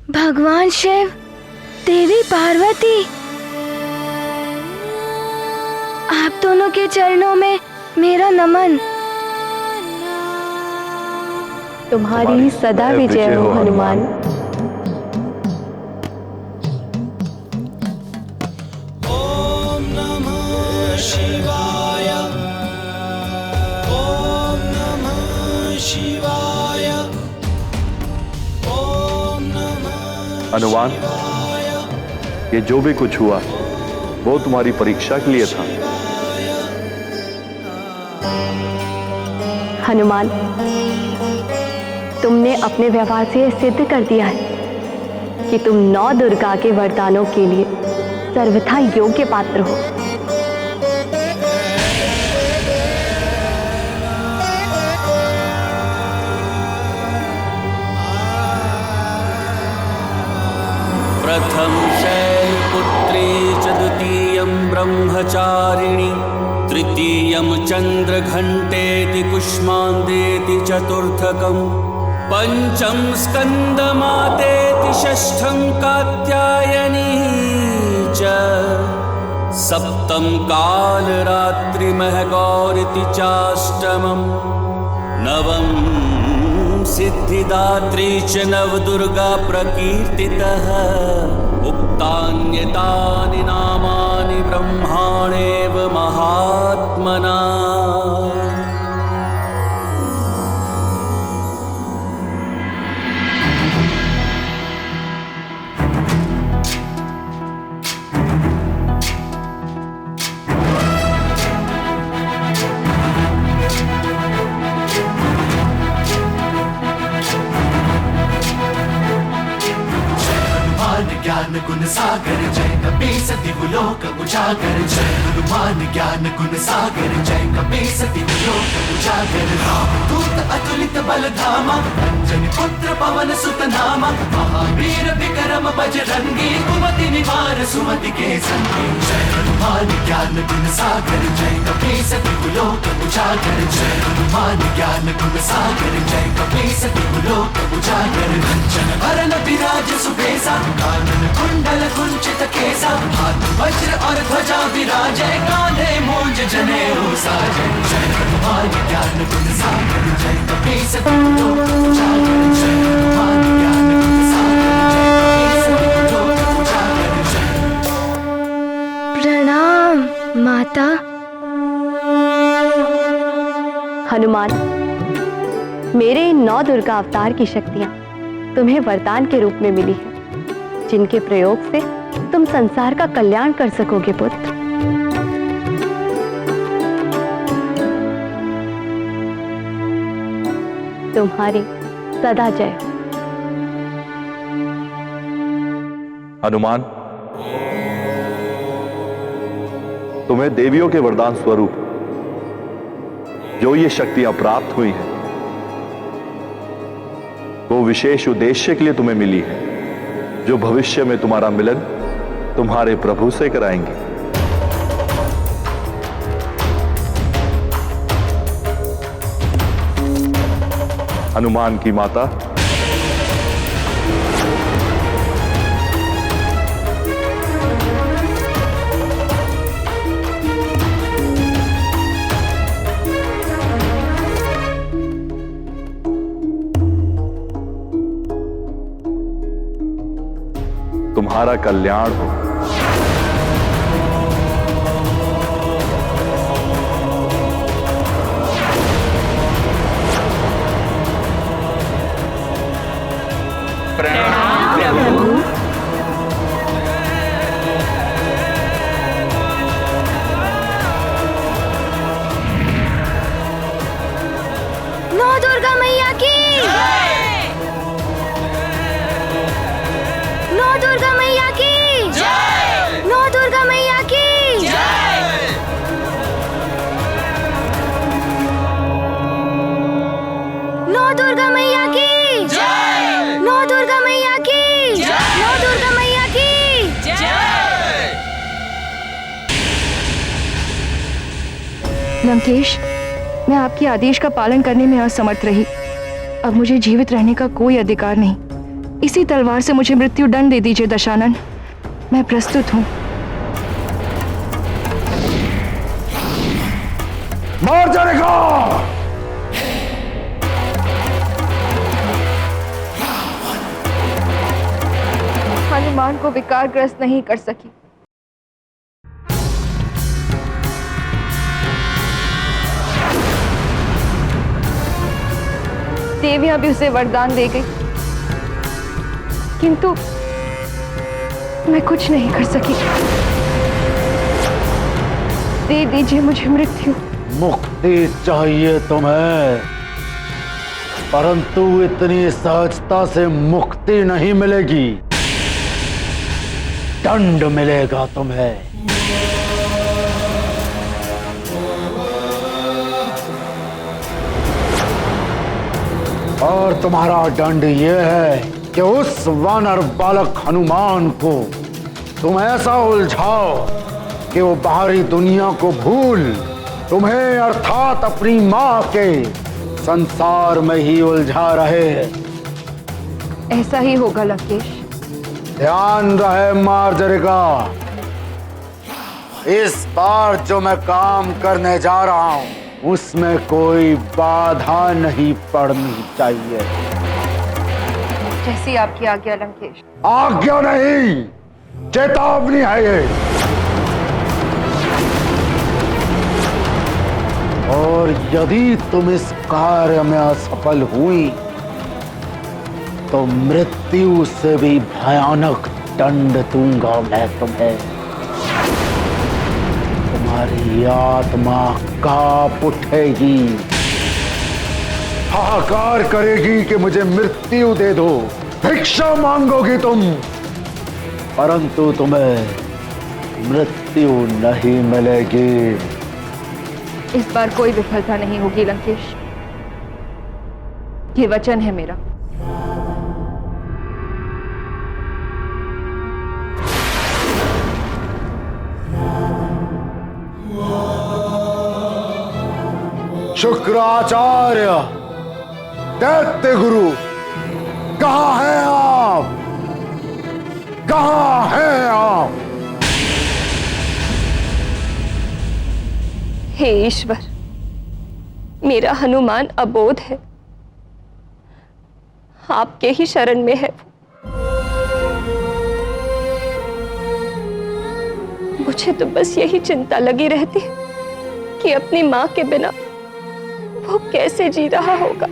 भगवान शिव, देवी पार्वती, आप दोनों के चरणों में मेरा नमन। तुम्हारी सदा विजय हो हनुमान। ओम नमः शिवाय, ओम नमः शिवाय, ओम नमः। हनुमान, ये जो भी कुछ हुआ वो तुम्हारी परीक्षा के लिए था। हनुमान, तुमने अपने व्यवहार से यह सिद्ध कर दिया है कि तुम नौ दुर्गा के वरदानों के लिए सर्वथा योग्य पात्र हो। प्रथम शैलपुत्री च द्वितीयं ब्रह्मचारिणी, तृतीयं चंद्रघंटेति कुष्मांडेति चतुर्थकम्, पंचम स्कंदमातेति षष्ठं कात्यायनी च, सप्तम कालरात्रिमहगौरिति चाष्टमम्, नवम सिद्धिदात्री च नवदुर्गा प्रकीर्तितः। उक्तान्येतानि नामानि ब्रह्माणेव महात्मना। ज्ञान गुण सागर जय कपीसति लोक उजागर, जय हनुमान ज्ञान गुण सागर जय कपीसति लोक उजागर। रामदूत अतुलित बल धामा, अंजनी पुत्र पवन सुत नामा, महावीर विक्रम बजरंगी, कुमति निवार सुमति के संगी। जय हनुमान ज्ञान गुण सागर जय कपीसति लोक उजागर, जय हनुमान ज्ञान गुण सागर जय कपीसति लोक उजागर। कंचन वरन विराज सुबेसा, कानन कुंडल कुंचित केसा, हाथ वज्र और ध्वजा विराजे, कांधे मूंज जनेऊ साजे। जय हनुमान ज्ञान गुण सागर जय कपीसति लोक उजागर, जय हनुमान ज्ञान गुण सागर जय कपीसति लोक उजागर। प्रणाम माता। हनुमान, मेरे इन 9 दुर्गा अवतार की शक्तियां तुम्हें वरदान के रूप में मिली है, जिनके प्रयोग से तुम संसार का कल्याण कर सकोगे पुत्र। तुम्हारी सदा जय हो। हनुमान, तुम्हें देवियों के वरदान स्वरूप जो ये शक्तियां प्राप्त हुई हैं, वो विशेष उद्देश्य के लिए तुम्हें मिली है, जो भविष्य में तुम्हारा मिलन तुम्हारे प्रभु से कराएंगे। हनुमान की माता, तुम्हारा कल्याण हो। प्रणाम प्रभु। नौ दुर्गा मैया की, नौ दुर्गा मैया की, नौ दुर्गा मैया की। नौ दुर्गा मैया की, नौ दुर्गा मैया की, नौ दुर्गा मैया की। लंकेश, मैं आपके आदेश का पालन करने में असमर्थ रही। अब मुझे जीवित रहने का कोई अधिकार नहीं। इसी तलवार से मुझे मृत्यु दंड दे दीजिए दशानन। मैं प्रस्तुत हूँ। मार जाएगा। हनुमान को विकारग्रस्त नहीं कर सकी। देवियां भी उसे वरदान दे गई, किंतु मैं कुछ नहीं कर सकी। दे दीजिए मुझे मृत्यु। मुक्ति चाहिए तुम्हें, परंतु इतनी सहजता से मुक्ति नहीं मिलेगी, दंड मिलेगा तुम्हें। और तुम्हारा दंड यह है कि उस वानर बालक हनुमान को तुम ऐसा उलझाओ कि वो बाहरी दुनिया को भूल तुम्हें अर्थात अपनी मां के संसार में ही उलझा रहे। ऐसा ही होगा लंकेश। ध्यान रहे मार्जरिका, इस बार जो मैं काम करने जा रहा हूं उसमें कोई बाधा नहीं पड़नी चाहिए। जैसी आपकी आज्ञा लंकेश। आज्ञा नहीं, चेतावनी है ये। और यदि तुम इस कार्य में असफल हुई तो मृत्यु से भी भयानक दंड दूंगा मैं तुम्हें। तुम्हारी आत्मा कांप उठेगी, हाहाकार करेगी कि मुझे मृत्यु दे दो, भिक्षा मांगोगी तुम, परंतु तुम्हें मृत्यु नहीं मिलेगी। इस बार कोई विफलता नहीं होगी लंकेश, ये वचन है मेरा। शुक्राचार्य, दैत्य गुरु, कहां हैं आप? कहां हैं आप? हे ईश्वर, मेरा हनुमान अबोध है, आपके ही शरण में है वो। मुझे तो बस यही चिंता लगी रहती है कि अपनी मां के बिना वो कैसे जी रहा होगा।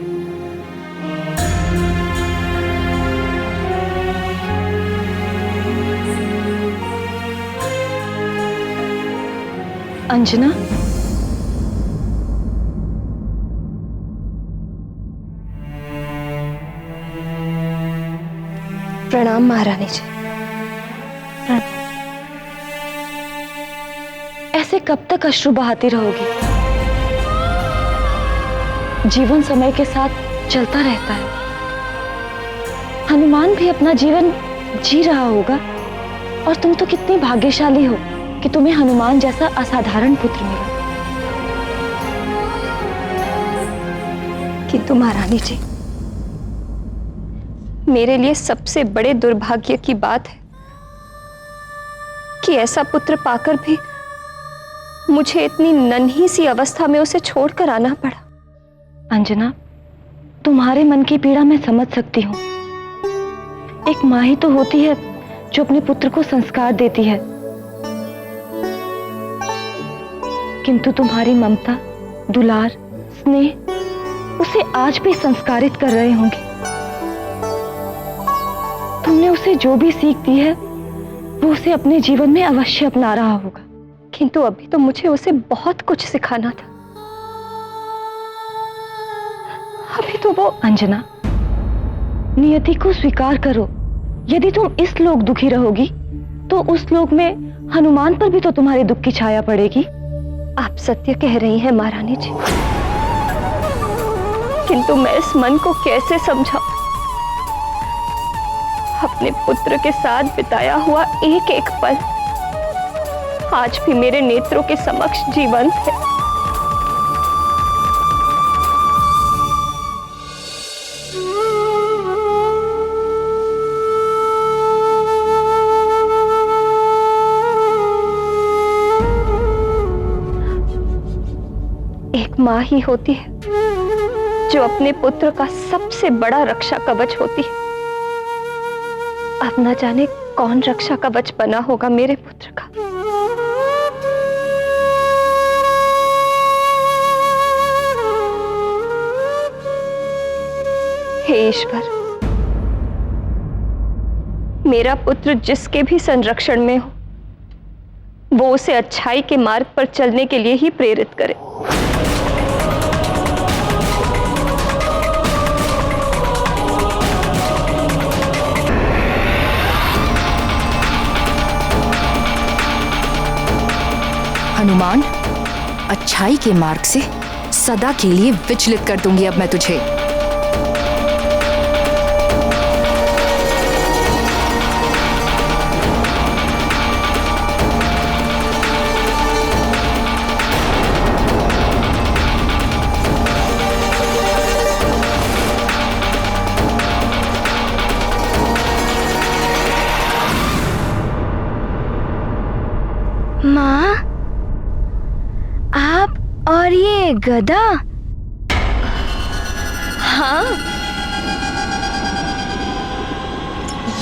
अंजना, प्रणाम महारानी जी। ऐसे कब तक अश्रु बहाती रहोगी? जीवन समय के साथ चलता रहता है। हनुमान भी अपना जीवन जी रहा होगा, और तुम तो कितनी भाग्यशाली हो कि तुम्हें हनुमान जैसा असाधारण पुत्र मिला। किंतु महारानी जी, मेरे लिए सबसे बड़े दुर्भाग्य की बात है कि ऐसा पुत्र पाकर भी मुझे इतनी नन्ही सी अवस्था में उसे छोड़कर आना पड़ा। अंजना, तुम्हारे मन की पीड़ा मैं समझ सकती हूँ। एक माँ ही तो होती है जो अपने पुत्र को संस्कार देती है, किंतु तुम्हारी ममता, दुलार, स्नेह उसे आज भी संस्कारित कर रहे होंगे। तुमने उसे जो भी सीख दी है वो उसे अपने जीवन में अवश्य अपना रहा होगा, किंतु अभी तो मुझे उसे बहुत कुछ सिखाना था। अभी तो वो। अंजना, नियति को स्वीकार करो। यदि तुम इस लोक दुखी रहोगी तो उस लोक में हनुमान पर भी तो तुम्हारे दुख की छाया पड़ेगी। आप सत्य कह रही हैं महारानी जी, किंतु मैं इस मन को कैसे समझाऊं? अपने पुत्र के साथ बिताया हुआ एक एक पल आज भी मेरे नेत्रों के समक्ष जीवंत है। एक माँ ही होती है जो अपने पुत्र का सबसे बड़ा रक्षा कवच होती है। अब न जाने कौन रक्षा कवच बना होगा मेरे पुत्र का। हे ईश्वर, मेरा पुत्र जिसके भी संरक्षण में हो, वो उसे अच्छाई के मार्ग पर चलने के लिए ही प्रेरित करे। हनुमान, अच्छाई के मार्ग से सदा के लिए विचलित कर दूंगी अब मैं तुझे। माँ, आप और ये गदा? हाँ,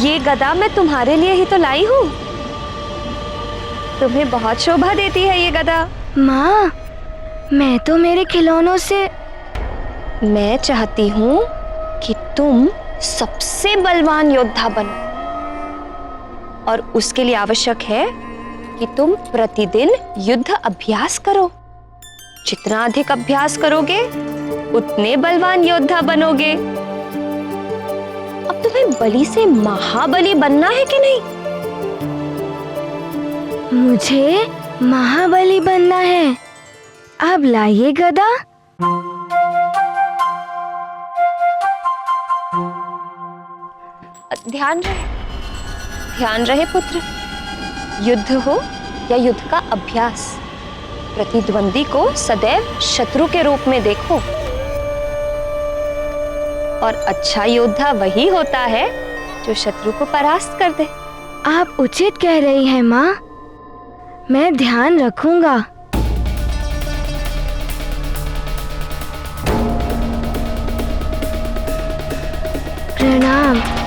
ये गदा मैं तुम्हारे लिए ही तो लाई हूँ। तुम्हें बहुत शोभा देती है ये गदा। माँ, मैं तो मेरे खिलौनों से। मैं चाहती हूँ कि तुम सबसे बलवान योद्धा बनो, और उसके लिए आवश्यक है कि तुम प्रतिदिन युद्ध अभ्यास करो। जितना अधिक अभ्यास करोगे उतने बलवान योद्धा बनोगे। अब तुम्हें बलि से महाबली बनना है कि नहीं? मुझे महाबली बनना है। अब लाइए गदा। ध्यान रहे पुत्र। युद्ध हो या युद्ध का अभ्यास, प्रतिद्वंदी को सदैव शत्रु के रूप में देखो। और अच्छा योद्धा वही होता है जो शत्रु को परास्त कर दे। आप उचित कह रही हैं माँ, मैं ध्यान रखूंगा। प्रणाम।